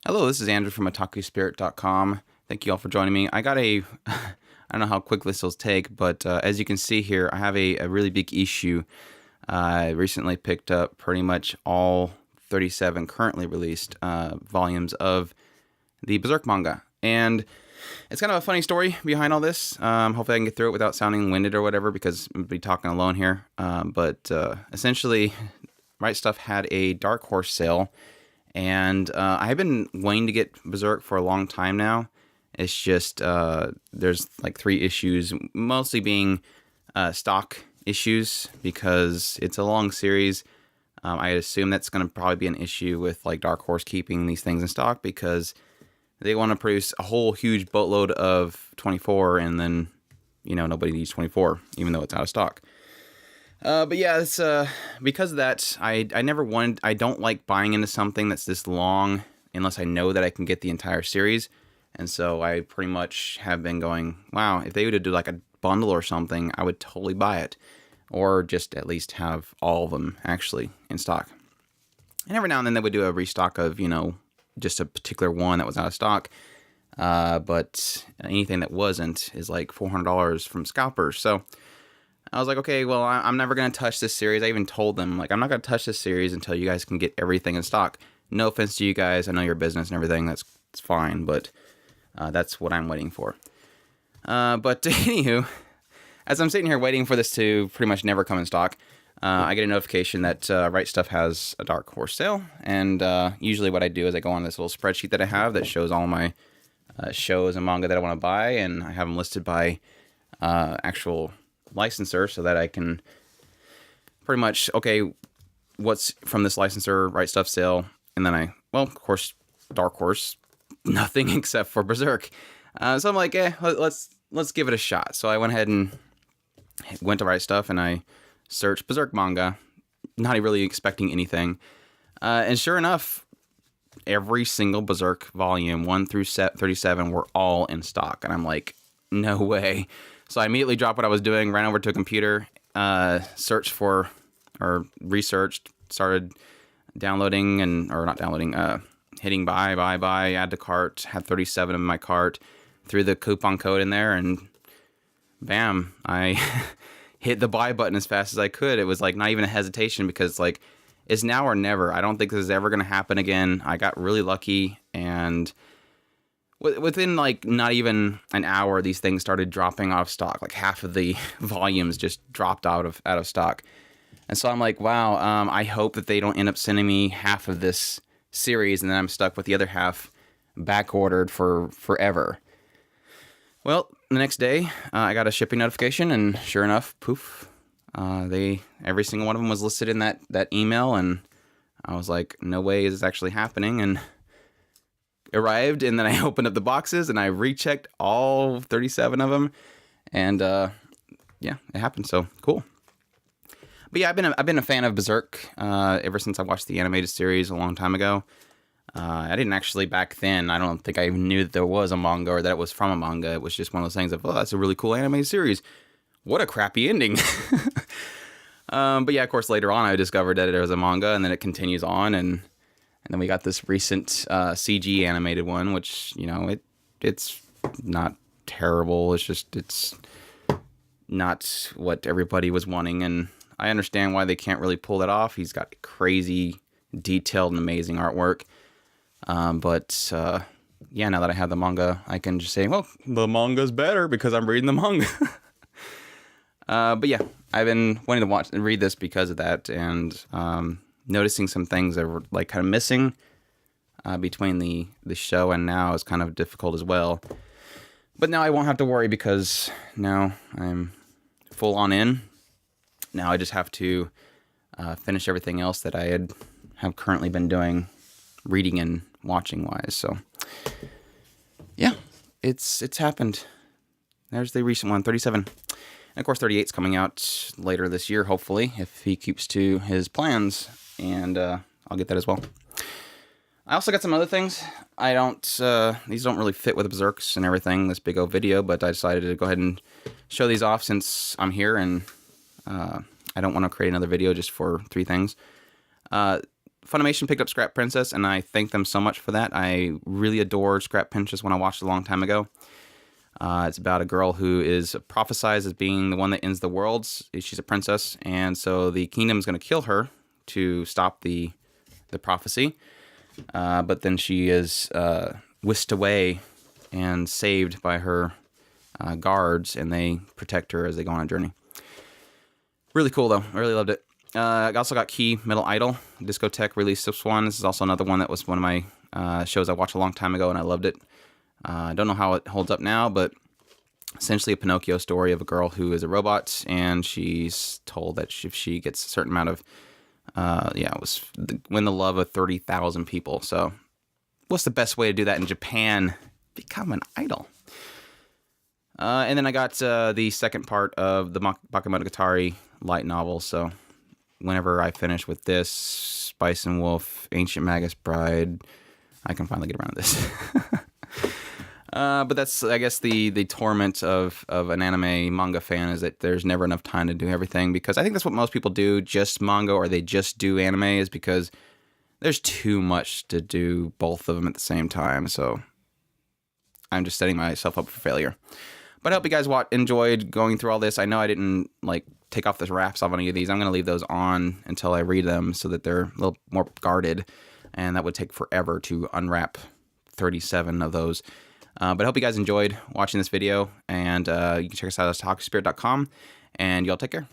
Hello, this is Andrew from otakuspirit.com. Thank you all for joining me. I got a, I don't know how quick this will take, but as you can see here, I have a really big issue. I recently picked up pretty much all 37 currently released volumes of the Berserk Manga. And it's kind of a funny story behind all this. Hopefully I can get through it without sounding winded or whatever, because I'm going to be talking alone here. But essentially, Right Stuff had a Dark Horse sale. And I've been wanting to get Berserk for a long time now. It's just, there's like 3 issues, mostly being stock issues, because it's a long series. I assume that's going to probably be an issue with like Dark Horse keeping these things in stock, because they want to produce a whole huge boatload of 24, and then, you know, nobody needs 24, even though it's out of stock. But yeah, it's because of that, I don't like buying into something that's this long unless I know that I can get the entire series. And so I pretty much have been going, wow, if they would do like a bundle or something, I would totally buy it. Or just at least have all of them actually in stock. And every now and then they would do a restock of, you know, just a particular one that was out of stock. But anything that wasn't is like $400 from scalpers. So I was like, okay, well, I'm never going to touch this series. I even told them, like, I'm not going to touch this series until you guys can get everything in stock. No offense to you guys. I know your business and everything. That's fine, but that's what I'm waiting for. But anywho, as I'm sitting here waiting for this to pretty much never come in stock, I get a notification that Right Stuff has a Dark Horse sale. And usually what I do is I go on this little spreadsheet that I have that shows all my shows and manga that I want to buy. And I have them listed by actual licensor, so that I can pretty much, okay, what's from this licensor, Right Stuff sale, and then well, of course, Dark Horse, nothing except for Berserk. So I'm like, let's give it a shot. So I went ahead and went to Right Stuff, and I searched Berserk Manga, not really expecting anything. And sure enough, every single Berserk volume, 1 through 37, were all in stock. And I'm like, no way. So I immediately dropped what I was doing, ran over to a computer, searched for, or researched, started downloading, or not downloading, hitting buy, add to cart, had 37 in my cart, threw the coupon code in there, and bam, I hit the buy button as fast as I could. It was like not even a hesitation, because like, it's now or never. I don't think this is ever going to happen again. I got really lucky, and within like not even an hour, these things started dropping out of stock. Like half of the volumes just dropped out of stock. And so I'm like, wow, I hope that they don't end up sending me half of this series, and then I'm stuck with the other half back ordered for forever. Well, the next day, I got a shipping notification, and sure enough, poof, every single one of them was listed in that email, and I was like, no way is this actually happening. And arrived, and then I opened up the boxes, and I rechecked all 37 of them, and yeah, it happened. So cool. But yeah, I've been a fan of Berserk ever since I watched the animated series a long time ago. I didn't actually back then. I don't think I even knew that there was a manga, or that it was from a manga. It was just one of those things of, oh, that's a really cool animated series. What a crappy ending. But yeah, of course, later on I discovered that it was a manga, and then it continues on, and then we got this recent CG animated one, which, you know, it's not terrible. It's not what everybody was wanting, and I understand why they can't really pull that off. He's got crazy, detailed, and amazing artwork. But yeah, now that I have the manga, I can just say, well, the manga's better because I'm reading the manga. But yeah, I've been wanting to read this because of that, and noticing some things that were like kind of missing between the show and now is kind of difficult as well. But now I won't have to worry, because now I'm full on in. Now I just have to finish everything else that I have currently been doing, reading and watching wise. So yeah, it's happened. There's the recent one, 37. And of course, 38's coming out later this year, hopefully, if he keeps to his plans, and I'll get that as well. I also got some other things. These don't really fit with Berserks and everything, this big old video, but I decided to go ahead and show these off since I'm here, and I don't want to create another video just for 3 things. Funimation picked up Scrap Princess, and I thank them so much for that. I really adored Scrap Princess when I watched it a long time ago. It's about a girl who is prophesized as being the one that ends the world. She's a princess, and so the kingdom is going to kill her to stop the prophecy. But then she is whisked away and saved by her guards, and they protect her as they go on a journey. Really cool, though. I really loved it. I also got Key Metal Idol. Discotheque released this one. This is also another one that was one of my shows I watched a long time ago, and I loved it. I don't know how it holds up now, but essentially a Pinocchio story of a girl who is a robot, and she's told that if she gets a certain amount of, win the love of 30,000 people. So what's the best way to do that in Japan? Become an idol. And then I got the second part of the Bakemonogatari light novel. So whenever I finish with this, Spice and Wolf, Ancient Magus Bride, I can finally get around to this. But that's, I guess, the torment of an anime manga fan, is that there's never enough time to do everything, because I think that's what most people do, just manga, or they just do anime, is because there's too much to do both of them at the same time. So I'm just setting myself up for failure. But I hope you guys enjoyed going through all this. I know I didn't take off the wraps off any of these. I'm going to leave those on until I read them so that they're a little more guarded, and that would take forever to unwrap 37 of those. But I hope you guys enjoyed watching this video, and you can check us out at otakuspirit.com, and y'all take care.